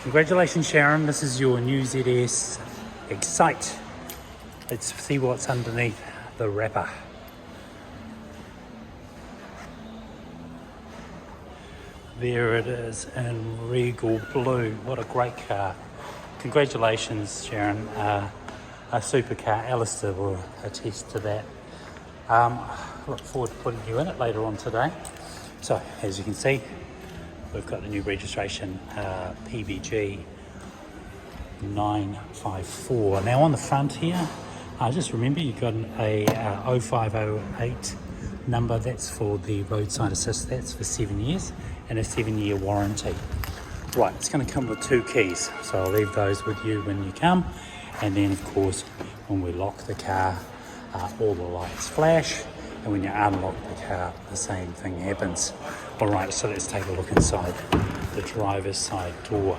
Congratulations, Sharon. This is your new ZS Excite. Let's see what's underneath the wrapper. There it is in regal blue. What a great car. Congratulations, Sharon. A supercar. Alistair will attest to that. Look forward to putting you in it later on today. So, as you can see, we've got the new registration, PBG 954. Now on the front here, just remember you've got a 0508 number. That's for the roadside assist. That's for 7 years and a 7-year warranty. Right, it's going to come with 2 keys, so I'll leave those with you when you come. And then of course, when we lock the car, all the lights flash, and when you unlock the car, the same thing happens. Alright, so let's take a look inside the driver's side door.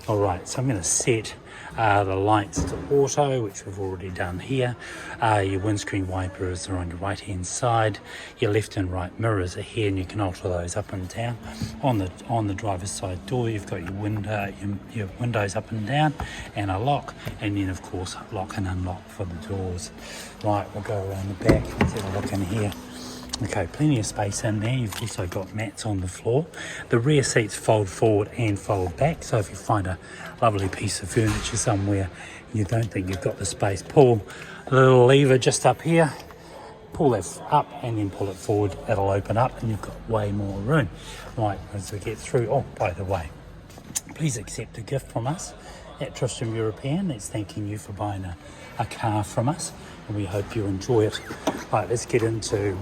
Alright, so I'm going to set the lights to auto, which we've already done here. Your windscreen wipers are on your right hand side. Your left and right mirrors are here, and you can alter those up and down. On the driver's side door, you've got your windows up and down, and a lock, and then of course lock and unlock for the doors. Right, we'll go around the back. Let's have a look in here. Okay, plenty of space in there. You've also got mats on the floor. The rear seats fold forward and fold back, so if you find a lovely piece of furniture somewhere you don't think you've got the space, pull a little lever just up here, pull that up and then pull it forward. It'll open up and you've got way more room. Right, as we get through, oh, by the way, please accept a gift from us at Tristram European. That's thanking you for buying a car from us, and we hope you enjoy it. Right, let's get into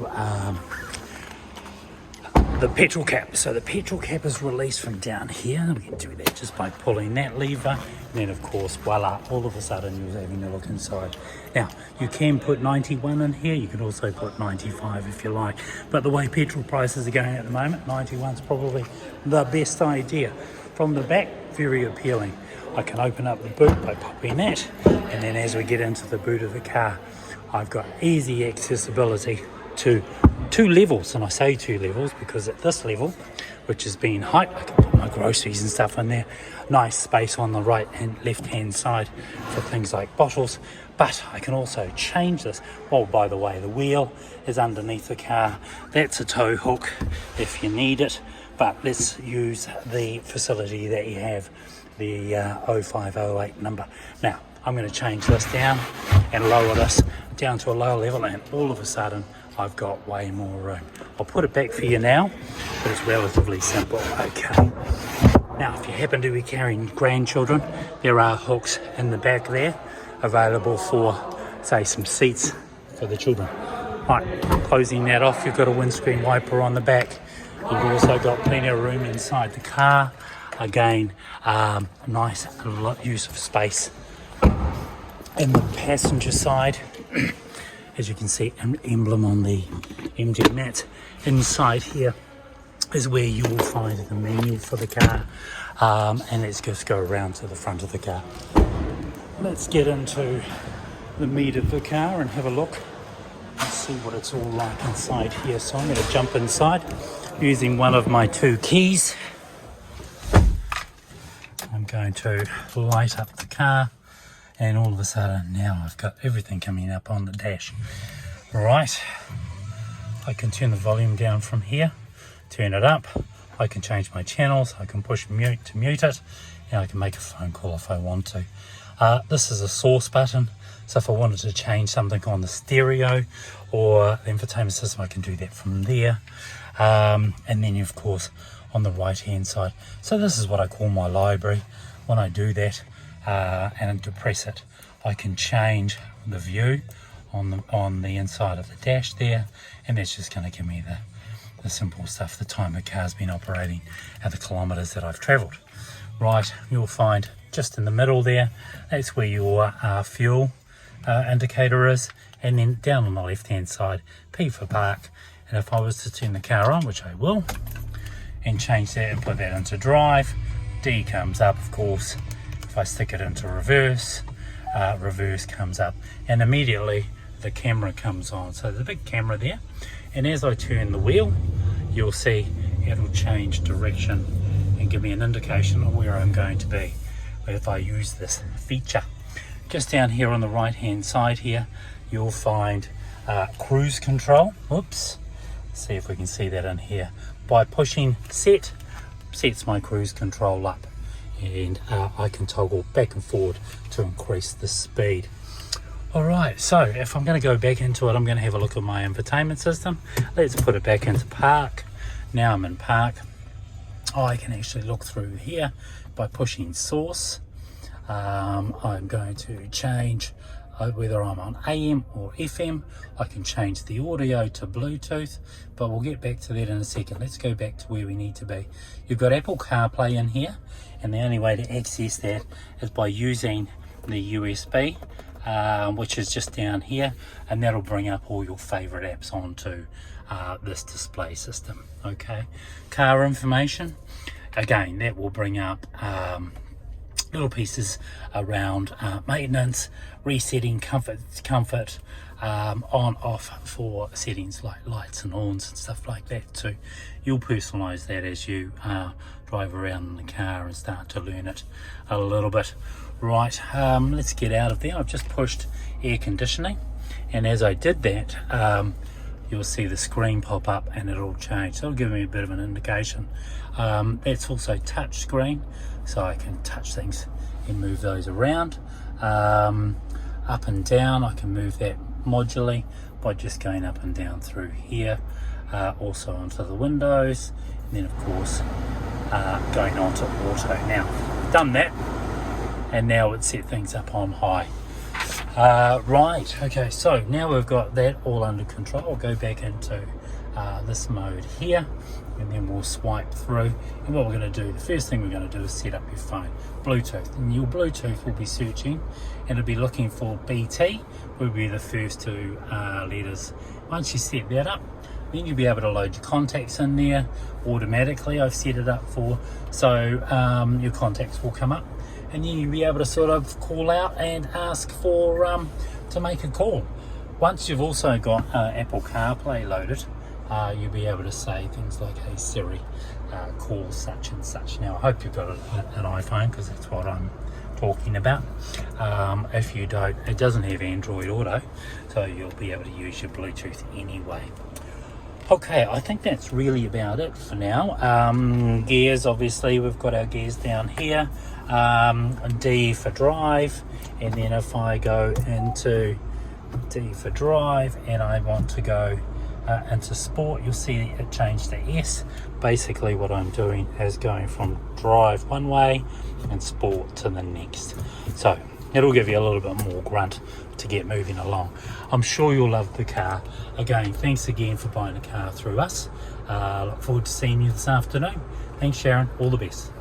the petrol cap. So the petrol cap is released from down here. We can do that just by pulling that lever, and then of course, voila, all of a sudden you're having a look inside. Now, you can put 91 in here. You can also put 95 if you like, but the way petrol prices are going at the moment, 91's probably the best idea. From the back, very appealing. I can open up the boot by popping that, and then as we get into the boot of the car, I've got easy accessibility to 2 levels, and I say 2 levels because at this level, which is being height, I can put my groceries and stuff in there. Nice space on the right and left hand side for things like bottles, but I can also change this. Oh, by the way, the wheel is underneath the car. That's a tow hook if you need it, but let's use the facility that you have, the 0508 number. Now, I'm going to change this down and lower this down to a lower level, and all of a sudden I've got way more room. I'll put it back for you now, but it's relatively simple. Okay. Now, if you happen to be carrying grandchildren, there are hooks in the back there available for, say, some seats for the children. Right, closing that off, you've got a windscreen wiper on the back. You've also got plenty of room inside the car. Again, nice use of space. In the passenger side, as you can see, an emblem on the MG mat. Inside here is where you will find the menu for the car, and let's just go around to the front of the car. Let's get into the meat of the car and have a look and see what it's all like inside here. So I'm going to jump inside using one of my 2 keys. I'm going to light up the car, and all of a sudden now I've got everything coming up on the dash. Right, I can turn the volume down from here, turn it up, I can change my channels, I can push mute to mute it, and I can make a phone call if I want to. This is a source button, so if I wanted to change something on the stereo or the infotainment system, I can do that from there. And then of course on the right hand side, so this is what I call my library. When I do that and depress it, I can change the view on the inside of the dash there, and that's just going to give me the simple stuff, the time the car's been operating and the kilometers that I've traveled. Right, you'll find just in the middle there, that's where your fuel indicator is, and then down on the left hand side, P for park. And if I was to turn the car on, which I will, and change that and put that into drive, D comes up, of course. If I stick it into reverse, reverse comes up, and immediately the camera comes on. So there's a big camera there, and as I turn the wheel, you'll see it'll change direction and give me an indication of where I'm going to be. if I use this feature. Just down here on the right hand side here, you'll find cruise control. Oops, see if we can see that in here. By pushing set, sets my cruise control up, and I can toggle back and forward to increase the speed. Alright, so if I'm going to go back into it, I'm going to have a look at my infotainment system. Let's put it back into park. Now I'm in park. I can actually look through here by pushing source. I'm going to change whether I'm on AM or FM. I can change the audio to Bluetooth, but we'll get back to that in a second. Let's go back to where we need to be. You've got Apple Carplay in here, and the only way to access that is by using the USB, which is just down here, and that'll bring up all your favorite apps onto this display system. Okay, car information, again, that will bring up little pieces around maintenance, resetting, comfort, on off for settings like lights and horns and stuff like that too. You'll personalize that as you drive around in the car and start to learn it a little bit. Right, let's get out of there. I've just pushed air conditioning, and as I did that, you'll see the screen pop up and it'll change. So it'll give me a bit of an indication. It's also touch screen, so I can touch things and move those around. Up and down, I can move that modularly by just going up and down through here. Also onto the windows, and then of course going on to auto. Now, I've done that, and now it's set things up on high. Right, okay, so now we've got that all under control. I'll go back into this mode here, and then we'll swipe through. And what we're going to do, the first thing we're going to do is set up your phone, Bluetooth. And your Bluetooth will be searching, and it'll be looking for BT, will be the first two letters. Once you set that up, then you'll be able to load your contacts in there automatically. I've set it up for, so your contacts will come up, and then you'll be able to sort of call out and ask for to make a call. Once you've also got Apple CarPlay loaded, you'll be able to say things like, hey Siri, call such and such. Now I hope you've got an iPhone, because that's what I'm talking about. If you don't, it doesn't have Android Auto, so you'll be able to use your Bluetooth anyway. Okay, I think that's really about it for now. Gears, obviously we've got our gears down here. D for drive, and then if I go into D for drive and I want to go into sport, you'll see it changed to S. Basically what I'm doing is going from drive one way and sport to the next, so it'll give you a little bit more grunt to get moving along. I'm sure you'll love the car. Again, thanks again for buying a car through us. Look forward to seeing you this afternoon. Thanks Sharon, all the best.